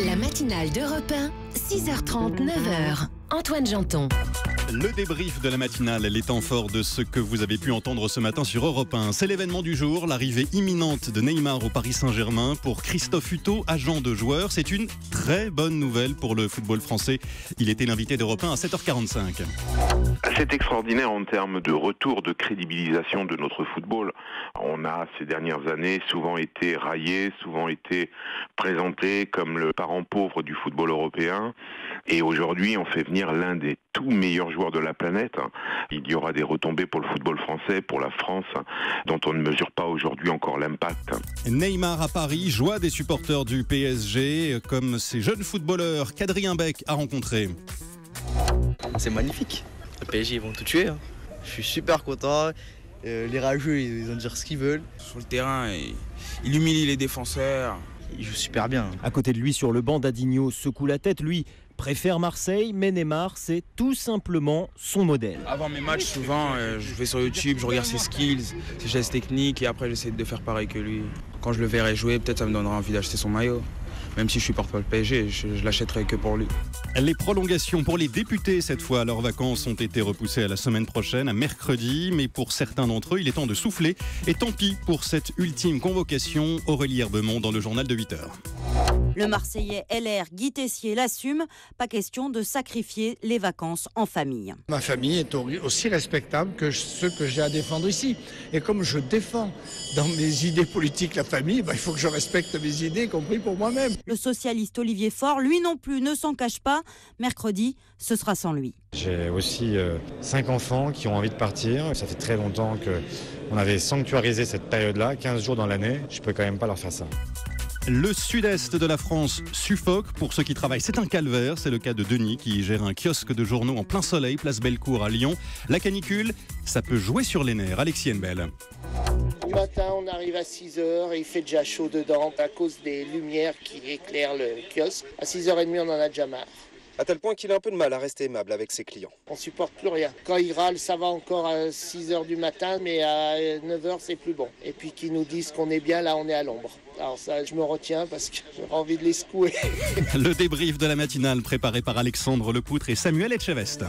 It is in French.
La matinale d'Europe 1, 6h30, 9h. Antoine Janton. Le débrief de la matinale, les temps forts de ce que vous avez pu entendre ce matin sur Europe 1. C'est l'événement du jour, l'arrivée imminente de Neymar au Paris Saint-Germain. Pour Christophe Hutto, agent de joueur, c'est une très bonne nouvelle pour le football français. Il était l'invité d'Europe 1 à 7h45. C'est extraordinaire en termes de retour, de crédibilisation de notre football. On a ces dernières années souvent été raillé, souvent été présenté comme le parent pauvre du football européen. Et aujourd'hui, on fait venir l'un des tout meilleurs joueurs de la planète. Il y aura des retombées pour le football français, pour la France, dont on ne mesure pas aujourd'hui encore l'impact. Neymar à Paris, joie des supporters du PSG, comme ces jeunes footballeurs qu'Adrien Beck a rencontrés. C'est magnifique. Le PSG, ils vont tout tuer. Je suis super content. Les rageux, ils vont dire ce qu'ils veulent. Sur le terrain, il humilie les défenseurs. Il joue super bien. À côté de lui, sur le banc, Dadinho secoue la tête. Lui préfère Marseille, mais Neymar, c'est tout simplement son modèle. Avant mes matchs, souvent, je vais sur YouTube, je regarde ses skills, ses gestes techniques, et après j'essaie de faire pareil que lui. Quand je le verrai jouer, peut-être ça me donnera envie d'acheter son maillot. Même si je supporte pas le PSG, je l'achèterai que pour lui. Les prolongations pour les députés, cette fois, leurs vacances ont été repoussées à la semaine prochaine, à mercredi. Mais pour certains d'entre eux, il est temps de souffler. Et tant pis pour cette ultime convocation. Aurélie Herbemont dans le journal de 8h. Le Marseillais LR Guy Tessier l'assume. Pas question de sacrifier les vacances en famille. Ma famille est aussi respectable que ceux que j'ai à défendre ici. Et comme je défends dans mes idées politiques la famille, il faut que je respecte mes idées, y compris pour moi-même. Le socialiste Olivier Faure, lui non plus, ne s'en cache pas. Mercredi, ce sera sans lui. J'ai aussi 5 enfants qui ont envie de partir. Ça fait très longtemps qu'on avait sanctuarisé cette période-là, 15 jours dans l'année. Je peux quand même pas leur faire ça. Le sud-est de la France suffoque. Pour ceux qui travaillent, c'est un calvaire. C'est le cas de Denis qui gère un kiosque de journaux en plein soleil, place Bellecour à Lyon. La canicule, ça peut jouer sur les nerfs. Alexis Henbel. Du matin, on arrive à 6h et il fait déjà chaud dedans à cause des lumières qui éclairent le kiosque. À 6h30, on en a déjà marre. À tel point qu'il a un peu de mal à rester aimable avec ses clients. On supporte plus rien. Quand il râle, ça va encore à 6h du matin, mais à 9h, c'est plus bon. Et puis qu'ils nous disent qu'on est bien, là, on est à l'ombre. Alors ça, je me retiens parce que j'ai envie de les secouer. Le débrief de la matinale préparé par Alexandre Lepoutre et Samuel Etchevest.